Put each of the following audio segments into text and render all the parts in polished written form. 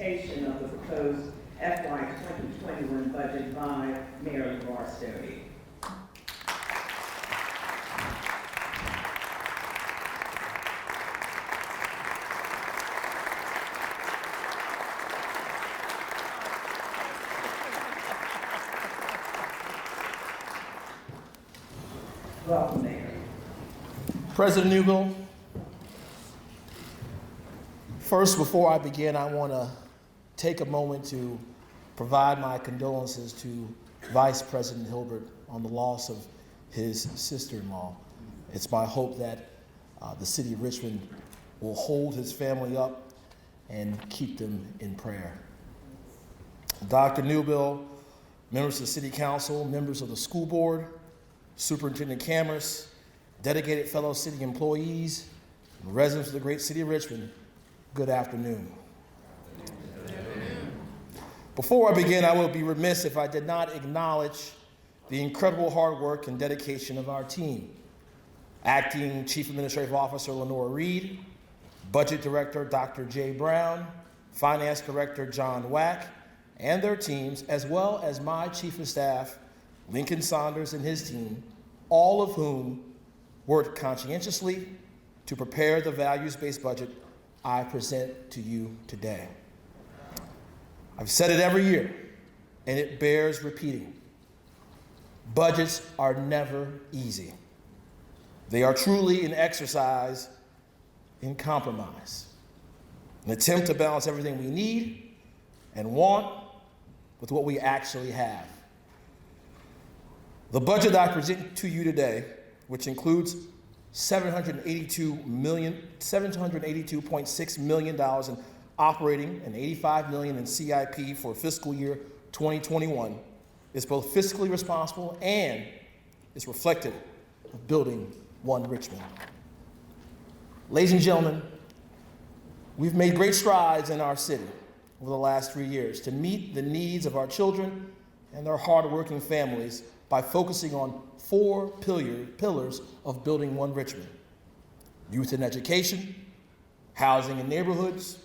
presentation of the proposed FY21 budget by Mayor Levar Stoney. Welcome, Mayor. President Newbill, first, before I begin, I want to take a moment to provide my condolences to Vice President Hilbert on the loss of his sister-in-law. It's my hope that the city of Richmond will hold his family up and keep them in prayer. Dr. Newbill, members of the City Council, members of the school board, Superintendent Cameras, dedicated fellow city employees, and residents of the great city of Richmond, good afternoon. Before I begin, I would be remiss if I did not acknowledge the incredible hard work and dedication of our team. Acting Chief Administrative Officer Lenora Reed, Budget Director Dr. Jay Brown, Finance Director John Wack, and their teams, as well as my Chief of Staff, Lincoln Saunders and his team, all of whom worked conscientiously to prepare the values-based budget I present to you today. I've said it every year, and it bears repeating. Budgets are never easy. They are truly an exercise in compromise, an attempt to balance everything we need and want with what we actually have. The budget I present to you today, which includes $782.6 million in operating and $85 million in CIP for fiscal year 2021, is both fiscally responsible and is reflective of building one Richmond. Ladies and gentlemen, we've made great strides in our city over the last 3 years to meet the needs of our children and their hardworking families by focusing on four pillars of building one Richmond: youth and education, housing and neighborhoods,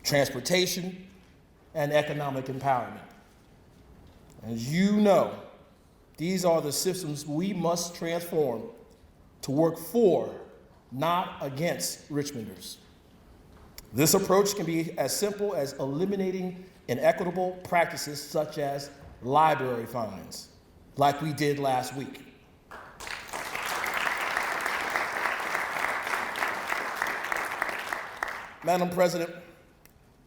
transportation, and economic empowerment. As you know, these are the systems we must transform to work for, not against, Richmonders. This approach can be as simple as eliminating inequitable practices such as library fines, like we did last week. Madam President,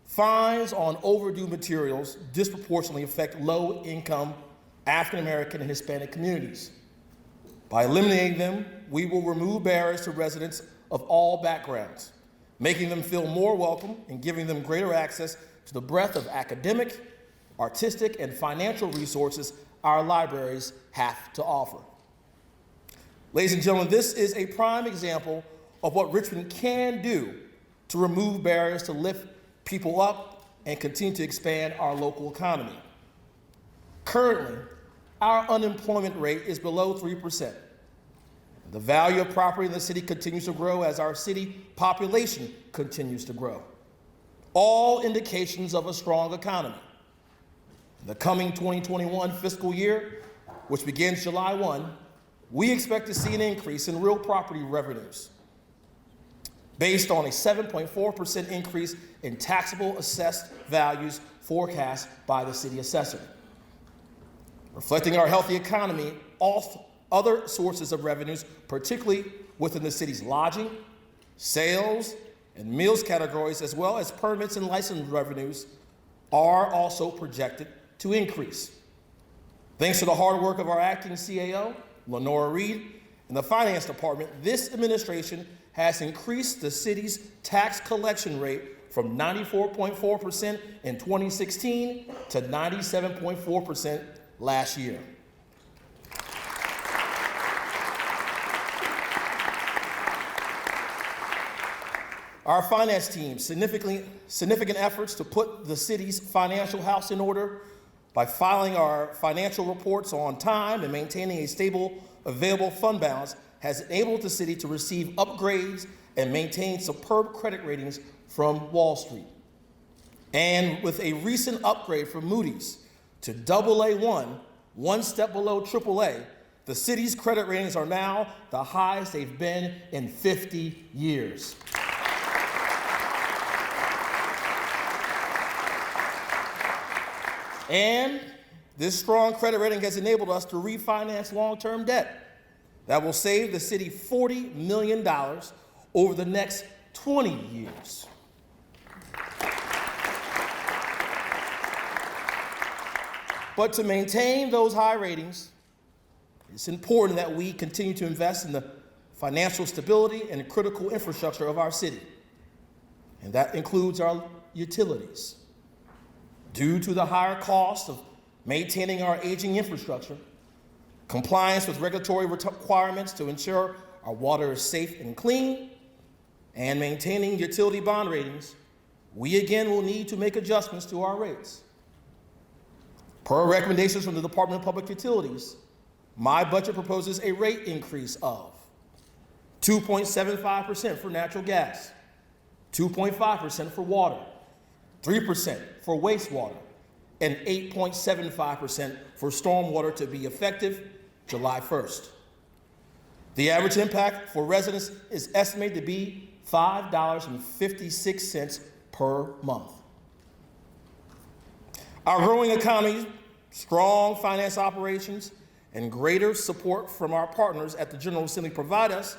fines on overdue materials disproportionately affect low-income African American and Hispanic communities. By eliminating them, we will remove barriers to residents of all backgrounds, making them feel more welcome and giving them greater access to the breadth of academic, artistic, and financial resources our libraries have to offer. Ladies and gentlemen, this is a prime example of what Richmond can do to remove barriers to lift people up and continue to expand our local economy. Currently, our unemployment rate is below 3%. The value of property in the city continues to grow as our city population continues to grow. All indications of a strong economy. In the coming 2021 fiscal year, which begins July 1, we expect to see an increase in real property revenues based on a 7.4% increase in taxable assessed values forecast by the city assessor. Reflecting our healthy economy, other sources of revenues, particularly within the city's lodging, sales, and meals categories, as well as permits and license revenues, are also projected to increase. Thanks to the hard work of our acting CAO, Lenora Reed, and the Finance Department, this administration has increased the city's tax collection rate from 94.4% in 2016 to 97.4% last year. Our finance team, significant efforts to put the city's financial house in order by filing our financial reports on time and maintaining a stable, available fund balance has enabled the city to receive upgrades and maintain superb credit ratings from Wall Street. And with a recent upgrade from Moody's to AA1, one step below AAA, the city's credit ratings are now the highest they've been in 50 years. And this strong credit rating has enabled us to refinance long-term debt that will save the city $40 million over the next 20 years. But to maintain those high ratings, it's important that we continue to invest in the financial stability and critical infrastructure of our city. And that includes our utilities. Due to the higher cost of maintaining our aging infrastructure, compliance with regulatory requirements to ensure our water is safe and clean, and maintaining utility bond ratings, we again will need to make adjustments to our rates. Per recommendations from the Department of Public Utilities, my budget proposes a rate increase of 2.75% for natural gas, 2.5% for water, 3% for wastewater, and 8.75% for stormwater to be effective July 1st. The average impact for residents is estimated to be $5.56 per month. Our growing economy, strong finance operations, and greater support from our partners at the General Assembly provide us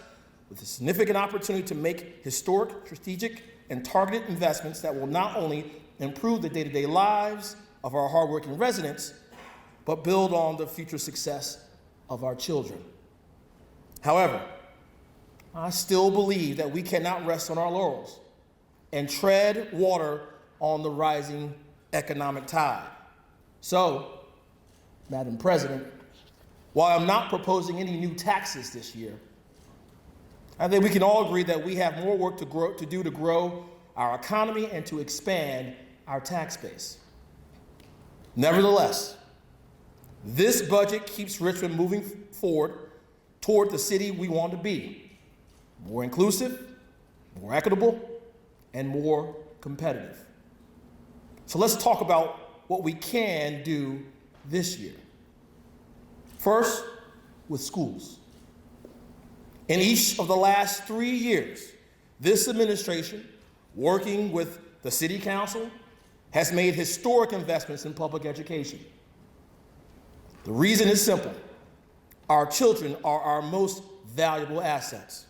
with a significant opportunity to make historic, strategic, and targeted investments that will not only improve the day-to-day lives of our hardworking residents, but build on the future success of our children. However, I still believe that we cannot rest on our laurels and tread water on the rising economic tide. So, Madam President, while I'm not proposing any new taxes this year, I think we can all agree that we have more work to do to grow our economy and to expand our tax base. Nevertheless, this budget keeps Richmond moving forward toward the city we want to be: more inclusive, more equitable, and more competitive. So let's talk about what we can do this year. First, with schools. In each of the last 3 years, this administration, working with the City Council, has made historic investments in public education. The reason is simple. Our children are our most valuable assets.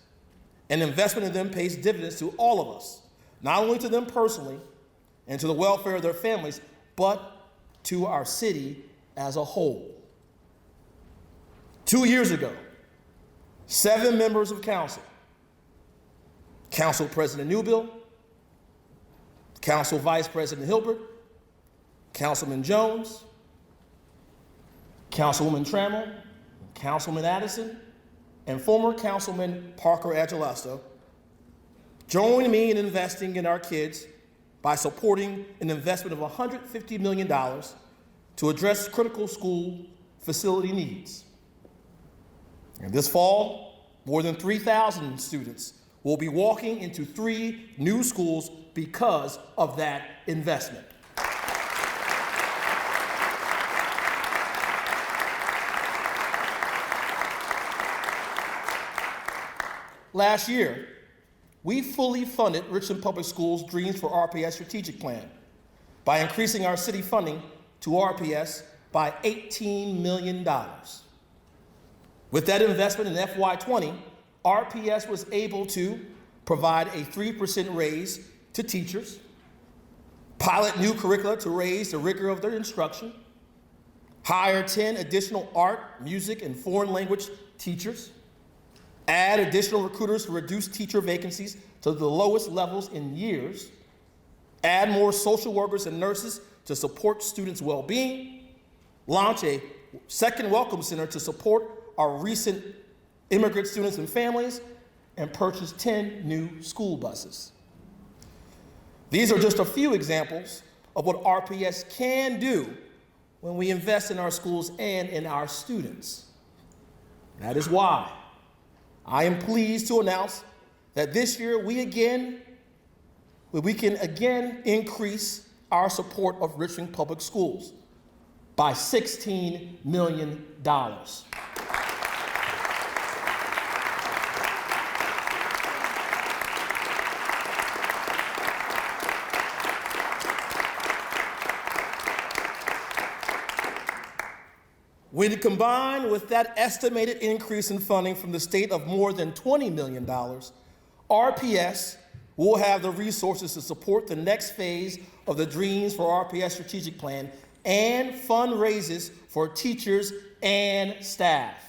An investment in them pays dividends to all of us, not only to them personally and to the welfare of their families, but to our city as a whole. 2 years ago, 7 members of council, Council President Newbill, Council Vice President Hilbert, Councilman Jones, Councilwoman Trammell, Councilman Addison, and former Councilman Parker Agelasto joined me in investing in our kids by supporting an investment of $150 million to address critical school facility needs. And this fall, more than 3,000 students will be walking into 3 new schools because of that investment. Last year, we fully funded Richmond Public Schools' Dreams for RPS strategic plan by increasing our city funding to RPS by $18 million. With that investment in FY20, RPS was able to provide a 3% raise to teachers, pilot new curricula to raise the rigor of their instruction, hire 10 additional art, music, and foreign language teachers, add additional recruiters to reduce teacher vacancies to the lowest levels in years, add more social workers and nurses to support students' well-being, launch a second welcome center to support our recent immigrant students and families, and purchase 10 new school buses. These are just a few examples of what RPS can do when we invest in our schools and in our students. That is why I am pleased to announce that this year we can again increase our support of Richmond Public Schools by $16 million. When combined with that estimated increase in funding from the state of more than $20 million, RPS will have the resources to support the next phase of the Dreams for RPS strategic plan and fundraisers for teachers and staff.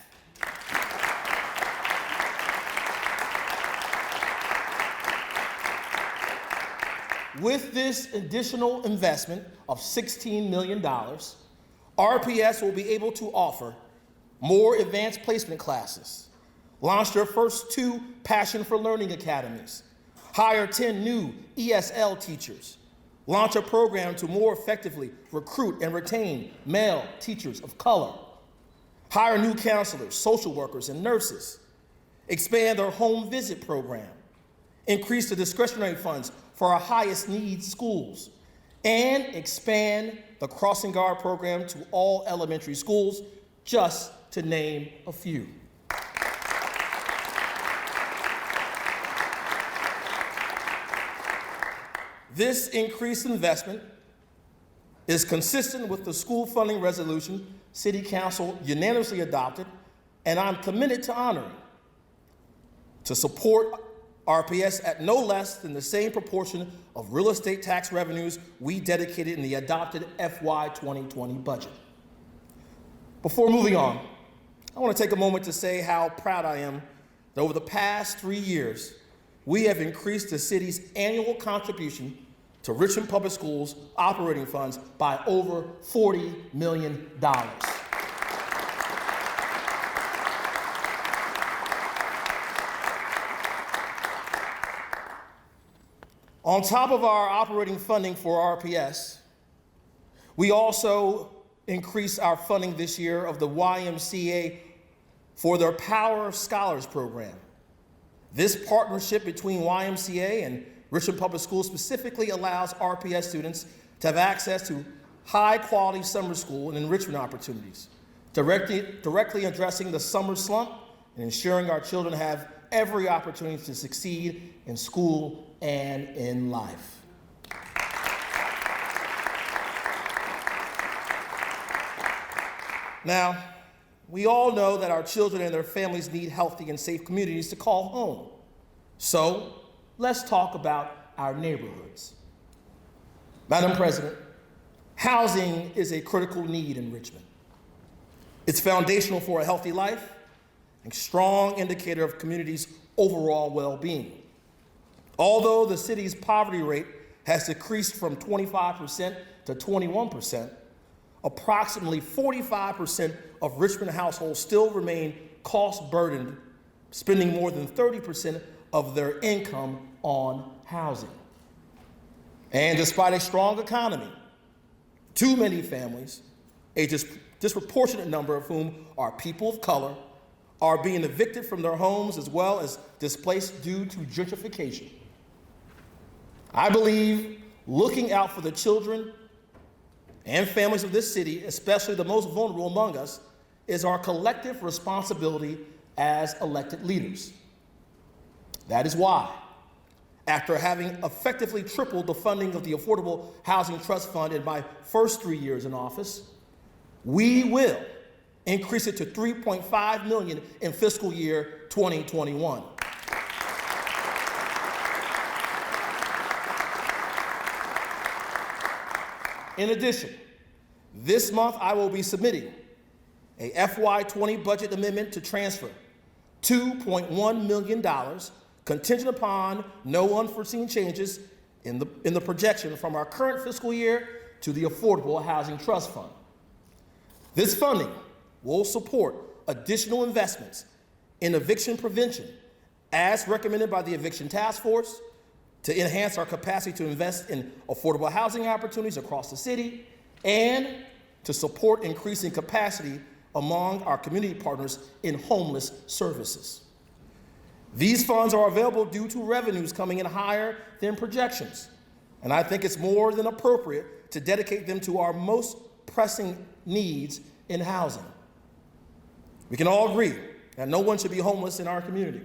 With this additional investment of $16 million, RPS will be able to offer more advanced placement classes, launch their first 2 Passion for Learning academies, hire 10 new ESL teachers, launch a program to more effectively recruit and retain male teachers of color, hire new counselors, social workers, and nurses, expand their home visit program, increase the discretionary funds for our highest needs schools, and expand the Crossing Guard program to all elementary schools, just to name a few. This increased investment is consistent with the school funding resolution City Council unanimously adopted, and I'm committed to honoring, to support RPS at no less than the same proportion of real estate tax revenues we dedicated in the adopted FY2020 budget. Before moving on, I want to take a moment to say how proud I am that over the past 3 years, we have increased the city's annual contribution to Richmond Public Schools operating funds by over $40 million. On top of our operating funding for RPS, we also increased our funding this year of the YMCA for their Power of Scholars program. This partnership between YMCA and Richmond Public Schools specifically allows RPS students to have access to high-quality summer school and enrichment opportunities, directly addressing the summer slump and ensuring our children have every opportunity to succeed in school and in life. Now, we all know that our children and their families need healthy and safe communities to call home. So, let's talk about our neighborhoods. Madam President, housing is a critical need in Richmond. It's foundational for a healthy life and a strong indicator of communities' overall well-being. Although the city's poverty rate has decreased from 25% to 21%, approximately 45% of Richmond households still remain cost-burdened, spending more than 30% of their income on housing. And despite a strong economy, too many families, a disproportionate number of whom are people of color, are being evicted from their homes as well as displaced due to gentrification. I believe looking out for the children and families of this city, especially the most vulnerable among us, is our collective responsibility as elected leaders. That is why, after having effectively tripled the funding of the Affordable Housing Trust Fund in my first 3 years in office, we will increase it to $3.5 million in fiscal year 2021. In addition, this month I will be submitting a FY20 budget amendment to transfer $2.1 million contingent upon no unforeseen changes in the projection from our current fiscal year to the Affordable Housing Trust Fund. This funding will support additional investments in eviction prevention as recommended by the Eviction Task Force to enhance our capacity to invest in affordable housing opportunities across the city and to support increasing capacity among our community partners in homeless services. These funds are available due to revenues coming in higher than projections, And I think it's more than appropriate to dedicate them to our most pressing needs in housing. We can all agree that no one should be homeless in our community.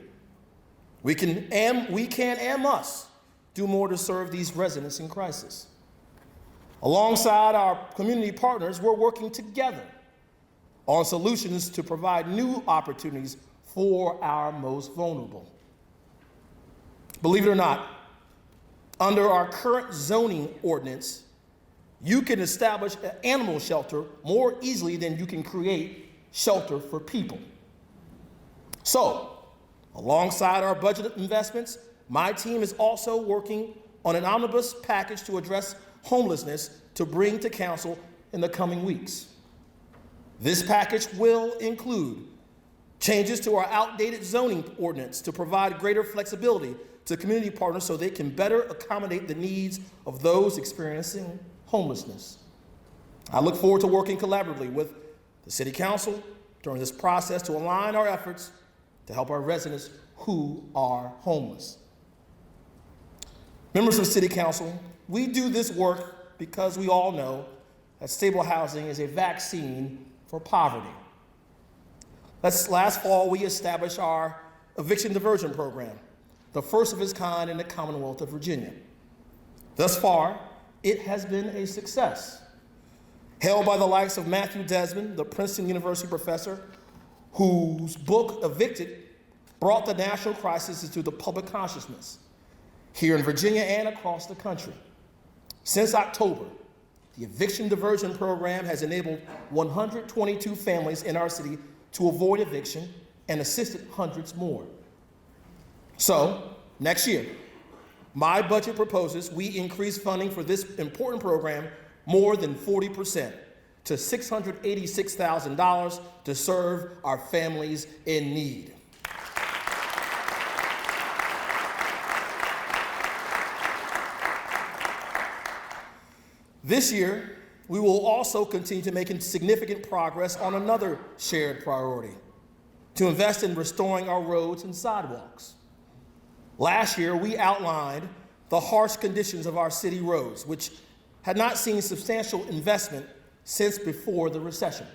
We can and must do more to serve these residents in crisis. Alongside our community partners, we're working together on solutions to provide new opportunities for our most vulnerable. Believe it or not, under our current zoning ordinance, you can establish an animal shelter more easily than you can create shelter for people. So, alongside our budget investments, my team is also working on an omnibus package to address homelessness to bring to council in the coming weeks. This package will include changes to our outdated zoning ordinance to provide greater flexibility to community partners so they can better accommodate the needs of those experiencing homelessness. I look forward to working collaboratively with the City Council during this process to align our efforts to help our residents who are homeless. Members of the City Council, we do this work because we all know that stable housing is a vaccine for poverty. Last fall, we established our eviction diversion program, the first of its kind in the Commonwealth of Virginia. Thus far, it has been a success. Held by the likes of Matthew Desmond, the Princeton University professor, whose book, Evicted, brought the national crisis into the public consciousness here in Virginia and across the country. Since October, the eviction diversion program has enabled 122 families in our city to avoid eviction and assisted hundreds more. So, next year, my budget proposes we increase funding for this important program more than 40% to $686,000 to serve our families in need. This year, we will also continue to make significant progress on another shared priority, to invest in restoring our roads and sidewalks. Last year, we outlined the harsh conditions of our city roads, which had not seen substantial investment since before the recession.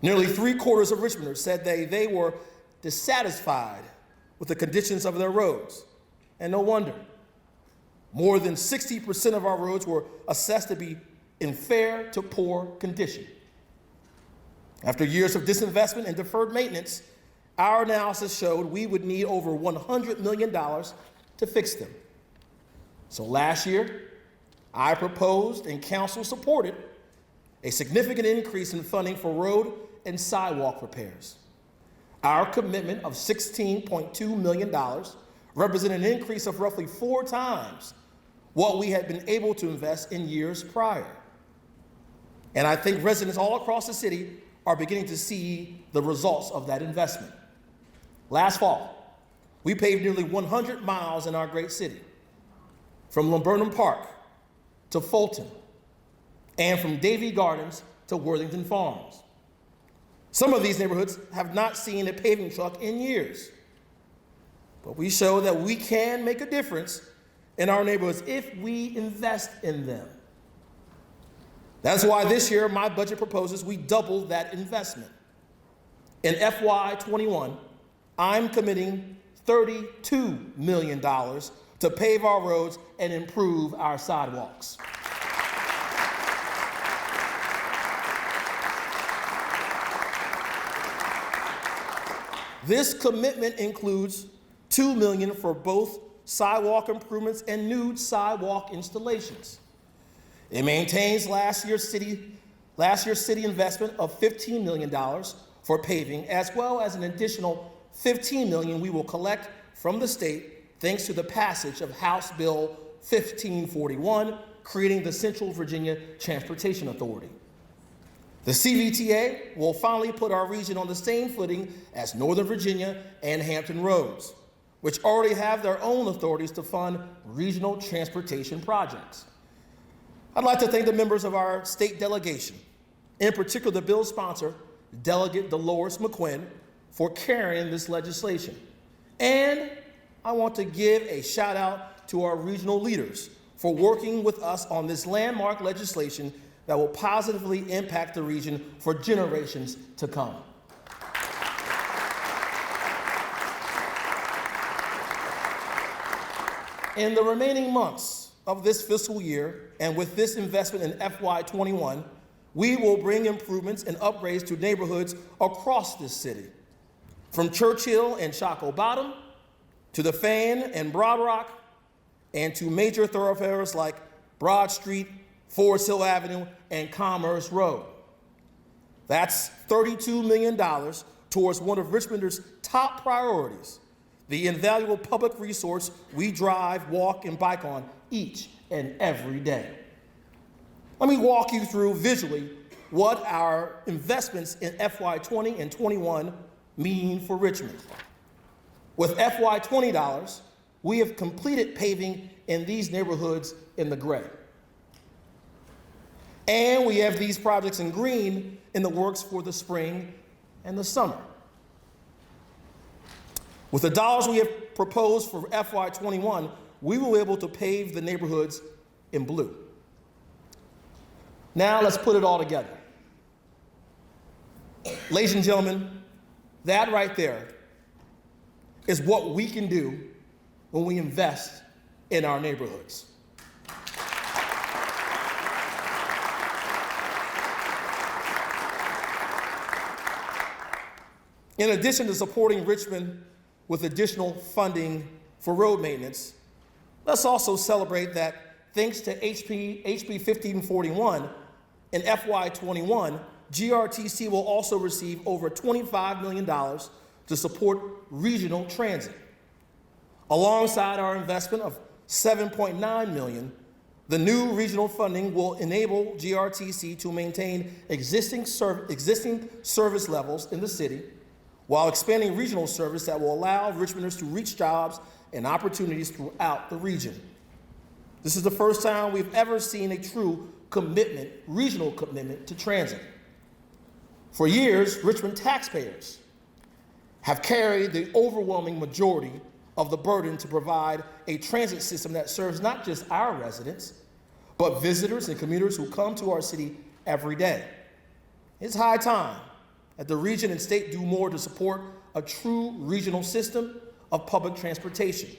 Nearly 3/4 of Richmonders said they were dissatisfied with the conditions of their roads, and no wonder. More than 60% of our roads were assessed to be in fair to poor condition. After years of disinvestment and deferred maintenance, our analysis showed we would need over $100 million to fix them. So last year, I proposed and council supported a significant increase in funding for road and sidewalk repairs. Our commitment of $16.2 million represented an increase of roughly 4 times what we had been able to invest in years prior. And I think residents all across the city are beginning to see the results of that investment. Last fall, we paved nearly 100 miles in our great city, from Laburnum Park to Fulton, and from Davie Gardens to Worthington Farms. Some of these neighborhoods have not seen a paving truck in years, but we show that we can make a difference in our neighborhoods if we invest in them. That's why this year my budget proposes we double that investment. In FY21, I'm committing $32 million to pave our roads and improve our sidewalks. This commitment includes $2 million for both sidewalk improvements and new sidewalk installations. It maintains last year's city investment of $15 million for paving, as well as an additional $15 million we will collect from the state thanks to the passage of House Bill 1541, creating the Central Virginia Transportation Authority. The CVTA will finally put our region on the same footing as Northern Virginia and Hampton Roads, which already have their own authorities to fund regional transportation projects. I'd like to thank the members of our state delegation, in particular the bill's sponsor, Delegate Dolores McQuinn, for carrying this legislation. And I want to give a shout out to our regional leaders for working with us on this landmark legislation that will positively impact the region for generations to come. In the remaining months of this fiscal year, and with this investment in FY21, we will bring improvements and upgrades to neighborhoods across this city, from Churchill and Shockoe Bottom, to the Fan and Broad Rock, and to major thoroughfares like Broad Street, Forest Hill Avenue, and Commerce Road. That's $32 million towards one of Richmonders' top priorities, the invaluable public resource we drive, walk, and bike on each and every day. Let me walk you through visually what our investments in FY20 and 21 mean for Richmond. With FY20 dollars, we have completed paving in these neighborhoods in the gray. And we have these projects in green in the works for the spring and the summer. With the dollars we have proposed for FY21, we will be able to pave the neighborhoods in blue. Now let's put it all together. Ladies and gentlemen, that right there is what we can do when we invest in our neighborhoods. In addition to supporting Richmond with additional funding for road maintenance, let's also celebrate that thanks to HB 1541 in FY21, GRTC will also receive over $25 million to support regional transit. Alongside our investment of $7.9 million, the new regional funding will enable GRTC to maintain existing service levels in the city while expanding regional service that will allow Richmonders to reach jobs and opportunities throughout the region. This is the first time we've ever seen a true commitment, regional commitment to transit. For years, Richmond taxpayers have carried the overwhelming majority of the burden to provide a transit system that serves not just our residents, but visitors and commuters who come to our city every day. It's high time that the region and state do more to support a true regional system of public transportation.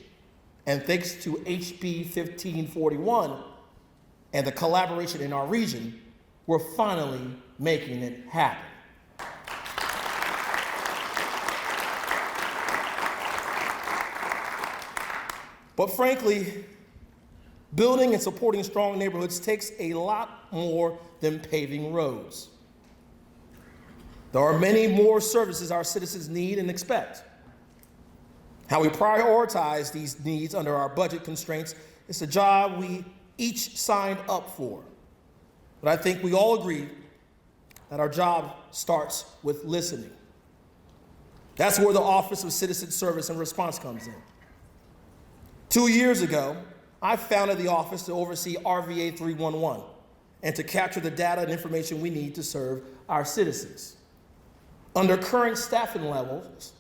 And thanks to HB 1541 and the collaboration in our region, we're finally making it happen. But frankly, building and supporting strong neighborhoods takes a lot more than paving roads. There are many more services our citizens need and expect. How we prioritize these needs under our budget constraints is a job we each signed up for. But I think we all agree that our job starts with listening. That's where the Office of Citizen Service and Response comes in. 2 years ago, I founded the office to oversee RVA 311 and to capture the data and information we need to serve our citizens. Under current staffing levels,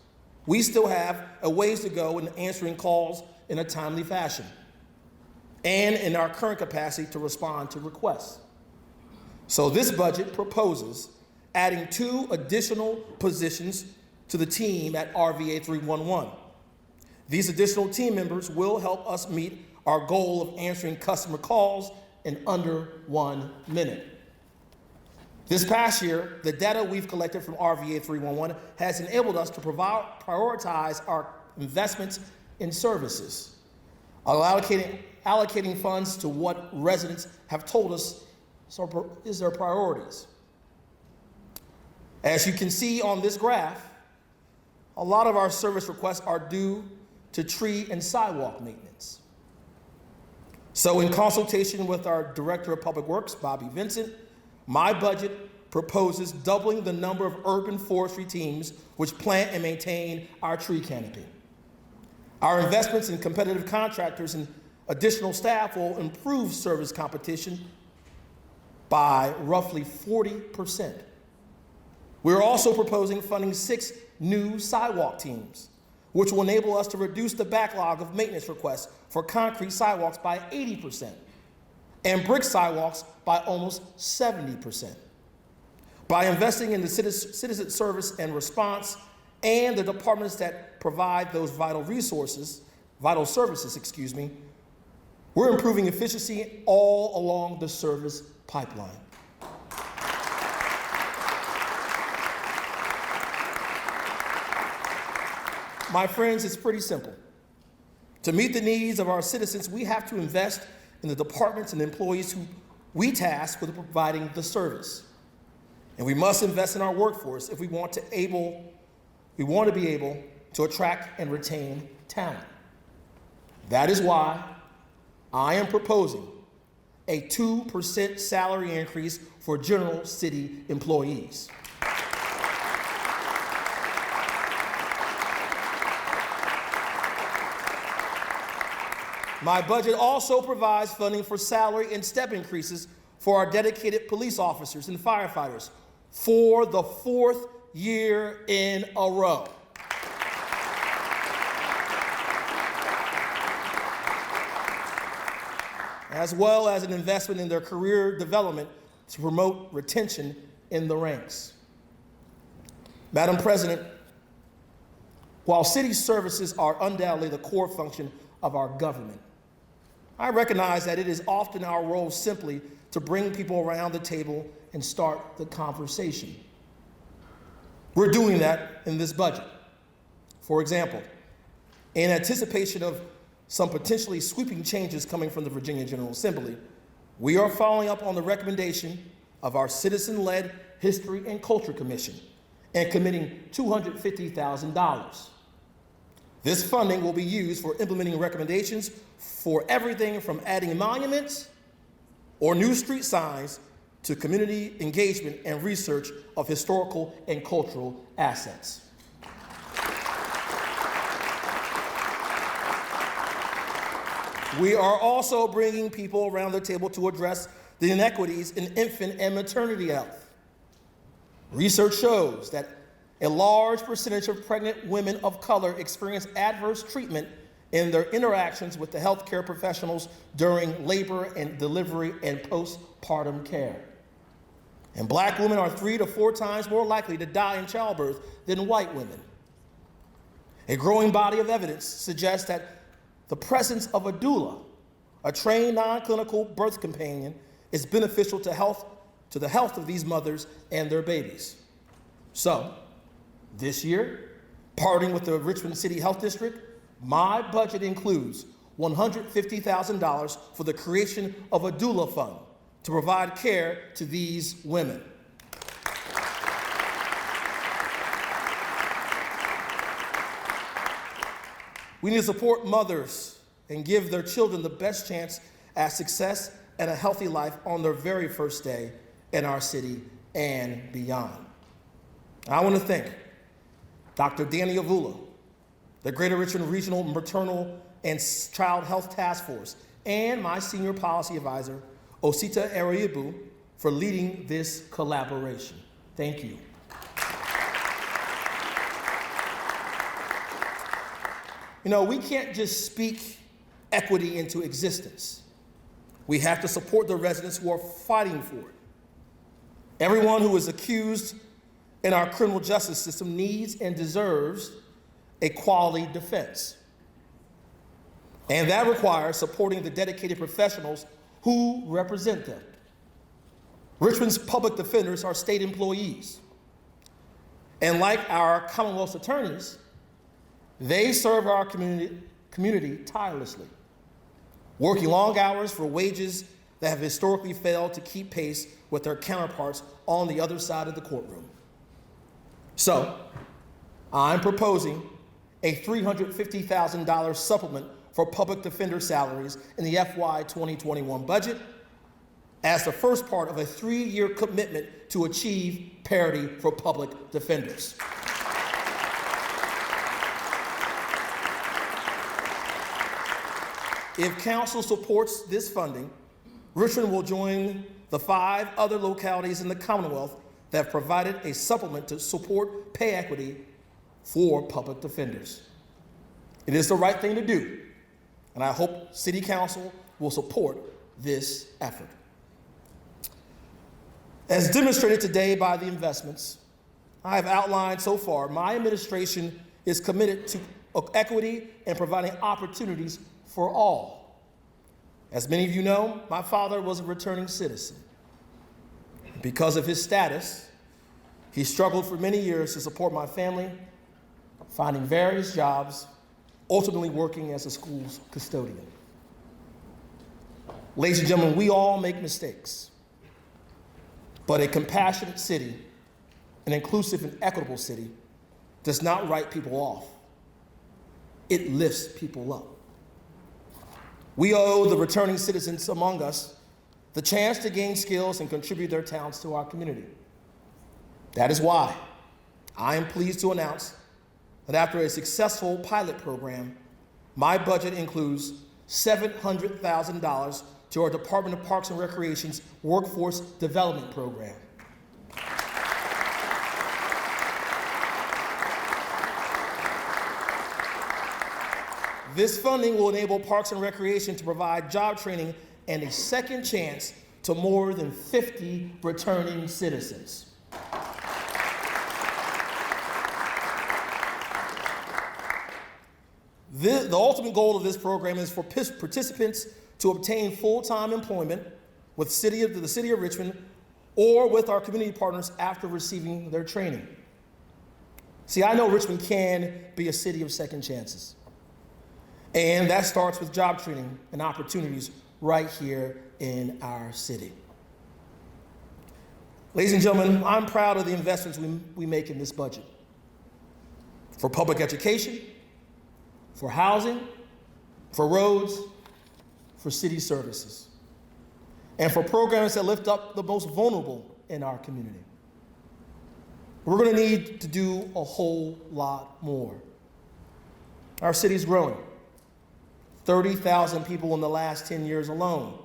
we still have a ways to go in answering calls in a timely fashion and in our current capacity to respond to requests. So this budget proposes adding 2 additional positions to the team at RVA 311. These additional team members will help us meet our goal of answering customer calls in under 1 minute. This past year, the data we've collected from RVA 311 has enabled us to prioritize our investments in services, allocating funds to what residents have told us is their priorities. As you can see on this graph, a lot of our service requests are due to tree and sidewalk maintenance. So in consultation with our Director of Public Works, Bobby Vincent, my budget proposes doubling the number of urban forestry teams which plant and maintain our tree canopy. Our investments in competitive contractors and additional staff will improve service competition by roughly 40%. We're also proposing funding 6 new sidewalk teams, which will enable us to reduce the backlog of maintenance requests for concrete sidewalks by 80% and brick sidewalks by almost 70%. By investing in the citizen service and response and the departments that provide those vital services, we're improving efficiency all along the service pipeline. My friends, it's pretty simple. To meet the needs of our citizens, we have to invest in the departments and employees who we task with providing the service. And we must invest in our workforce if we want to be able to attract and retain talent. That is why I am proposing a 2% salary increase for general city employees. My budget also provides funding for salary and step increases for our dedicated police officers and firefighters for the 4th year in a row. As well as an investment in their career development to promote retention in the ranks. Madam President, while city services are undoubtedly the core function of our government, I recognize that it is often our role simply to bring people around the table and start the conversation. We're doing that in this budget. For example, in anticipation of some potentially sweeping changes coming from the Virginia General Assembly, we are following up on the recommendation of our citizen-led History and Culture Commission and committing $250,000. This funding will be used for implementing recommendations for everything from adding monuments or new street signs to community engagement and research of historical and cultural assets. We are also bringing people around the table to address the inequities in infant and maternity health. Research shows that a large percentage of pregnant women of color experience adverse treatment in their interactions with the healthcare professionals during labor and delivery and postpartum care. And Black women are 3 to 4 times more likely to die in childbirth than white women. A growing body of evidence suggests that the presence of a doula, a trained non-clinical birth companion, is beneficial to the health of these mothers and their babies. So, this year, partnering with the Richmond City Health District, my budget includes $150,000 for the creation of a doula fund to provide care to these women. We need to support mothers and give their children the best chance at success and a healthy life on their very first day in our city and beyond. I want to thank Dr. Danny Avula, the Greater Richmond Regional Maternal and Child Health Task Force, and my senior policy advisor, Osita Ariabu, for leading this collaboration. Thank you. You know, we can't just speak equity into existence. We have to support the residents who are fighting for it. Everyone who is accused in our criminal justice system needs and deserves a quality defense. And that requires supporting the dedicated professionals who represent them. Richmond's public defenders are state employees. And like our Commonwealth's attorneys, they serve our community tirelessly, working long hours for wages that have historically failed to keep pace with their counterparts on the other side of the courtroom. So, I'm proposing a $350,000 supplement for public defender salaries in the FY21 budget as the first part of a 3-year commitment to achieve parity for public defenders. If council supports this funding, Richmond will join the 5 other localities in the Commonwealth that have provided a supplement to support pay equity for public defenders. It is the right thing to do, and I hope City Council will support this effort. As demonstrated today by the investments I have outlined so far, my administration is committed to equity and providing opportunities for all. As many of you know, my father was a returning citizen. Because of his status, he struggled for many years to support my family, finding various jobs, ultimately working as a school's custodian. Ladies and gentlemen, we all make mistakes, but a compassionate city, an inclusive and equitable city, does not write people off. It lifts people up. We owe the returning citizens among us the chance to gain skills and contribute their talents to our community. That is why I am pleased to announce that after a successful pilot program, my budget includes $700,000 to our Department of Parks and Recreation's Workforce Development Program. This funding will enable Parks and Recreation to provide job training and a second chance to more than 50 returning citizens. The ultimate goal of this program is for participants to obtain full-time employment with the city of Richmond or with our community partners after receiving their training. See, I know Richmond can be a city of second chances. And that starts with job training and opportunities right here in our city. Ladies and gentlemen, I'm proud of the investments we make in this budget. For public education, for housing, for roads, for city services, and for programs that lift up the most vulnerable in our community. We're going to need to do a whole lot more. Our city's growing. 30,000 people in the last 10 years alone.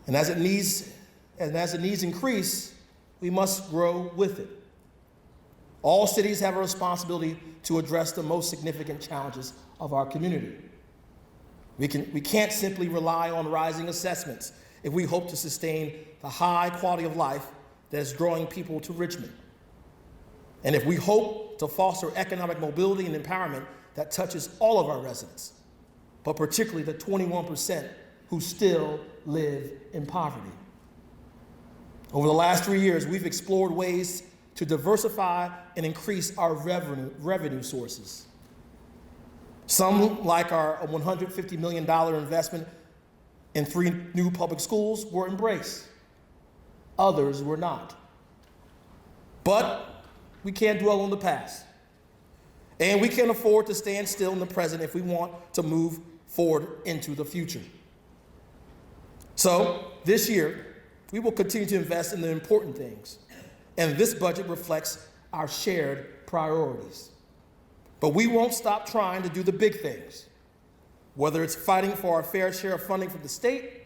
And as the needs increase, we must grow with it. All cities have a responsibility to address the most significant challenges of our community. We can't simply rely on rising assessments if we hope to sustain the high quality of life that is drawing people to Richmond. And if we hope to foster economic mobility and empowerment that touches all of our residents, but particularly the 21% who still live in poverty. Over the last 3 years, we've explored ways to diversify and increase our revenue sources. Some, like our $150 million investment in 3 new public schools, were embraced. Others were not. But we can't dwell on the past. And we can't afford to stand still in the present if we want to move forward into the future. So this year, we will continue to invest in the important things. And this budget reflects our shared priorities. But we won't stop trying to do the big things, whether it's fighting for our fair share of funding from the state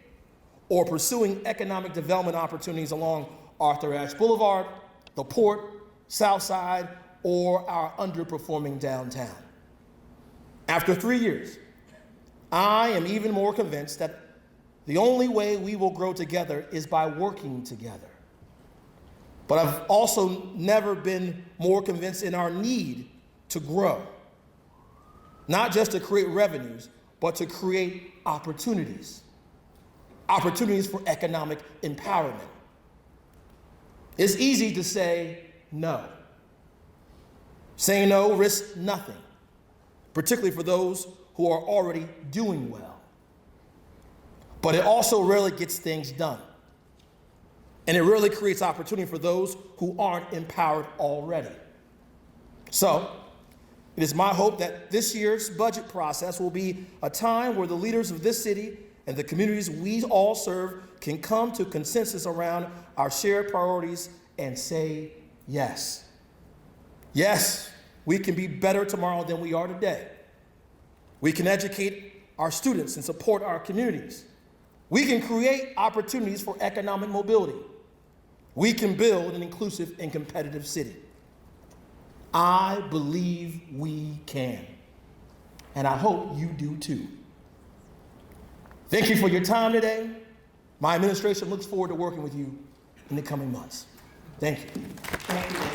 or pursuing economic development opportunities along Arthur Ashe Boulevard, the Port, South Side, or our underperforming downtown. After 3 years, I am even more convinced that the only way we will grow together is by working together. But I've also never been more convinced in our need to grow, not just to create revenues, but to create opportunities for economic empowerment. It's easy to say no. Saying no risks nothing, particularly for those who are already doing well. But it also rarely gets things done. And it really creates opportunity for those who aren't empowered already. So, it is my hope that this year's budget process will be a time where the leaders of this city and the communities we all serve can come to consensus around our shared priorities and say yes. Yes, we can be better tomorrow than we are today. We can educate our students and support our communities. We can create opportunities for economic mobility. We can build an inclusive and competitive city. I believe we can. And I hope you do too. Thank you for your time today. My administration looks forward to working with you in the coming months. Thank you. Thank you.